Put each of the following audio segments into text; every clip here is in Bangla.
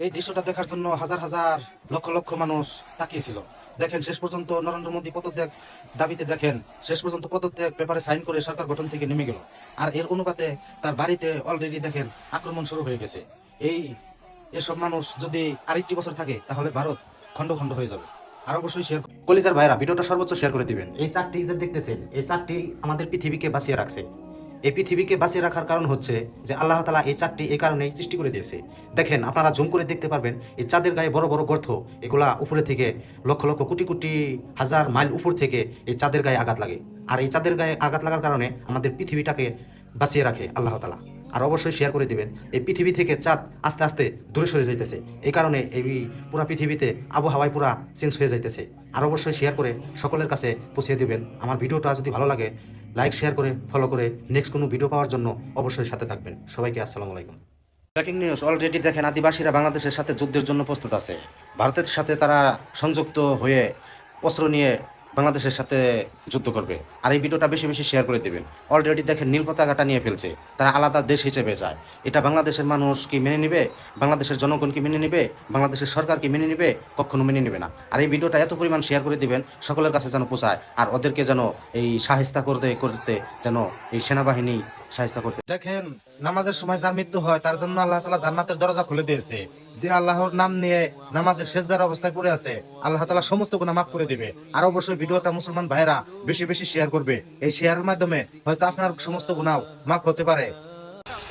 এই দৃশ্যটা দেখার জন্য হাজার হাজার লক্ষ লক্ষ মানুষ তাকিয়েছিল। দেখেন শেষ পর্যন্ত নরেন্দ্র মোদী পদত্যাগ দাবিতে দেখেন শেষ পর্যন্ত পদত্যাগ পেপারে সাইন করে সরকার গঠন থেকে নেমে গেল। আর এর অনুপাতে তার বাড়িতে অলরেডি দেখেন আক্রমণ শুরু হয়ে গেছে। এসব মানুষ যদি আরেকটি বছর থাকে তাহলে ভারত খণ্ড খণ্ড হয়ে যাবে। আর অবশ্যই শেয়ার কলিজার ভাইরা ভিডিওটা সর্বোচ্চ শেয়ার করে দিবেন। এই চারটি যে দেখতেছেন, এই চারটি আমাদের পৃথিবীকে বাঁচিয়ে রাখছে। এই পৃথিবীকে বাঁচিয়ে রাখার কারণ হচ্ছে যে আল্লাহ তাআলা এই চারটি এই কারণেই সৃষ্টি করে দিয়েছে। দেখেন আপনারা জুম করে দেখতে পারবেন, এই চাঁদের গায়ে বড় বড় গর্ত, এগুলা উপরে থেকে লক্ষ লক্ষ কোটি কোটি হাজার মাইল উপর থেকে এই চাঁদের গায়ে আঘাত লাগে। আর এই চাঁদের গায়ে আঘাত লাগার কারণে আমাদের পৃথিবীটাকে বাঁচিয়ে রাখে আল্লাহ তাআলা। আর অবশ্যই শেয়ার করে দিবেন, এই পৃথিবী থেকে চাঁদ আস্তে আস্তে দূরে সরে যাইতেছে। এই কারণে এই পুরা পৃথিবীতে আবহাওয়ায় পুরা চেঞ্জ হয়ে যাইতেছে। আর অবশ্যই শেয়ার করে সকলের কাছে পৌঁছে দিবেন। আমার ভিডিওটা যদি ভালো লাগে লাইক শেয়ার করে ফলো করে নেক্সট কোনো ভিডিও পাওয়ার জন্য অবশ্যই সাথে থাকবেন। সবাইকে আসসালামু আলাইকুম। ব্রেকিং নিউজ, অলরেডি দেখেন আদিবাসীরা বাংলাদেশের সাথে যুদ্ধের জন্য প্রস্তুত আছে। ভারতের সাথে তারা সংযুক্ত হয়ে অস্ত্র নিয়ে বাংলাদেশের সাথে যুদ্ধ করবে। আর এই ভিডিওটা বেশি বেশি শেয়ার করে দেবেন। অলরেডি দেখেন নীল পতাকাটা নিয়ে ফেলছে, তারা আলাদা দেশ হিসেবে যায়। এটা বাংলাদেশের মানুষ কি মেনে নেবে? বাংলাদেশের জনগণ কি মেনে নেবে? বাংলাদেশের সরকার কি মেনে নেবে? কখনো মেনে নেবে না। আর এই ভিডিওটা এত পরিমাণ শেয়ার করে দিবেন সকলের কাছে যেন পৌঁছায়, আর ওদেরকে যেন এই সাহিস্তা করতে করতে যেন এই সেনাবাহিনী সাহিস্তা করতে। দেখেন নামাজের সময় যার মৃত্যু হয় তার জন্য আল্লাহ তাআলা জান্নাতের দরজা খুলে দিয়েছে। যে আল্লাহর নাম নিয়ে নামাজের সেজদার অবস্থায় পড়ে আছে আল্লাহ তাআলা সমস্ত গুনাহ মাফ করে দিবে। আর অবশ্যই ভিডিওটা মুসলমান ভাইরা বেশি বেশি শেয়ার করবে। এই শেয়ারের মাধ্যমে হয়তো আপনার সমস্ত গুনাহ মাফ হতে পারে।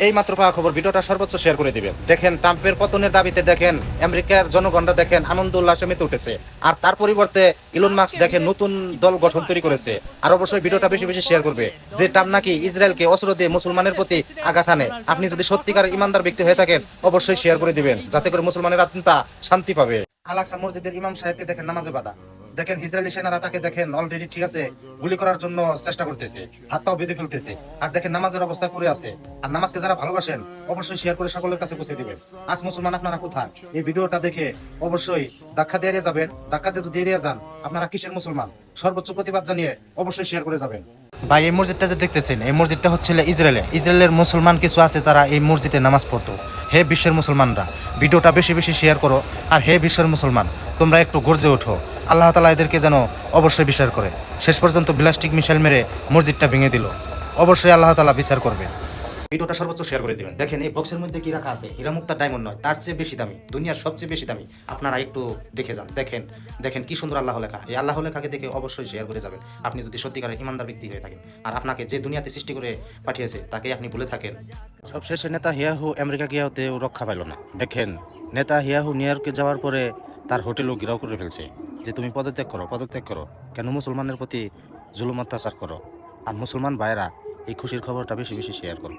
এই মাত্র পাওয়া খবর, ভিডিওটা সর্বোচ্চ শেয়ার করে দিবেন। দেখেন ট্রাম্পের পতনের দাবিতে দেখেন আমেরিকার জনগণরা দেখেন আনন্দ উল্লাসে মেতে উঠেছে। আর তার পরিবর্তে ইলন মাস্ক দেখেন নতুন দল গঠন তৈরি করেছে। আর অবশ্যই ভিডিওটা বেশি বেশি শেয়ার করবে। যে ট্রাম্প নাকি ইসরায়েলকে অস্ত্র দিয়ে মুসলমানের প্রতি আঘাত আনে, আপনি যদি সত্যিকার ইমানদার ব্যক্তি হয়ে থাকেন অবশ্যই শেয়ার করে দিবেন, যাতে করে মুসলমানের আত্মা শান্তি পাবে। আল-আকসা মসজিদের ইমাম সাহেবকে দেখেন নামাজে বাধা। দেখেন ইসরায়েলি সেনারা তাকে দেখেন অলরেডি ঠিক আছে গুলি করার জন্য চেষ্টা করতেছে, হাত পাও বেঁধে ফেলতেছে। আর দেখেন নামাজের অবস্থায় পড়ে আছে। আর নামাজকে যারা ভালোবাসেন অবশ্যই শেয়ার করে সকলের কাছে পৌঁছে দিবেন। আজ মুসলমান আপনারা কোথায়? এই ভিডিওটা দেখে অবশ্যই ধাক্কা দিয়ে এড়িয়ে যাবেন। ধাক্কা দিয়ে যদি এড়িয়ে যান আপনারা কিসের মুসলমান? সর্বোচ্চ প্রতিবাদ জানিয়ে অবশ্যই শেয়ার করে যাবেন। ভাই এই মসজিদটা যে দেখতেছেন, এই মসজিদটা হচ্ছে ইসরায়েলের মুসলমান কিছু আছে, তারা এই মসজিদে নামাজ পড়তো। হে বিশ্বের মুসলমানরা, ভিডিওটা বেশি বেশি শেয়ার করো। আর হে বিশ্বের মুসলমান, তোমরা একটু গর্জে ওঠো। আল্লাহ তাআলা এদেরকে যেন অবশ্যই বিচার করে। শেষ পর্যন্ত ব্লাস্টিক মিসাইল মেরে মসজিদটা ভেঙে দিল। অবশ্যই আল্লাহ তাআলা বিচার করবে। ভিডিওটা সর্বোচ্চ শেয়ার করে দিবেন। দেখেন এই বক্সের মধ্যে কি রাখা আছে, হীরা মুক্তা ডায়মন্ড নয়, তার চেয়ে বেশি দামি, দুনিয়ার সবচেয়ে বেশি দামি। আপনারা একটু দেখে যান। দেখেন দেখেন কি সুন্দর আল্লাহ লেখা। এই আল্লাহ লেখাকে দেখে অবশ্যই শেয়ার করে যাবেন আপনি যদি সত্যিকারের ইমানদার ব্যক্তি হয়ে থাকেন। আর আপনাকে যে দুনিয়াতে সৃষ্টি করে পাঠিয়েছে তাকে আপনি ভুলে থাকেন। সবশেষে নেতানিয়াহু আমেরিকা গিয়াতেও রক্ষা পাইল না। দেখেন নেতানিয়াহু নিউ ইয়র্কে যাওয়ার পরে তার হোটেলও ঘেরাও করে ফেলছে যে তুমি পদত্যাগ করো, পদত্যাগ করো, কেন মুসলমানের প্রতি জুলুম অত্যাচার করো। আর মুসলমান ভাইরা এই খুশির খবরটা বেশি বেশি শেয়ার করো।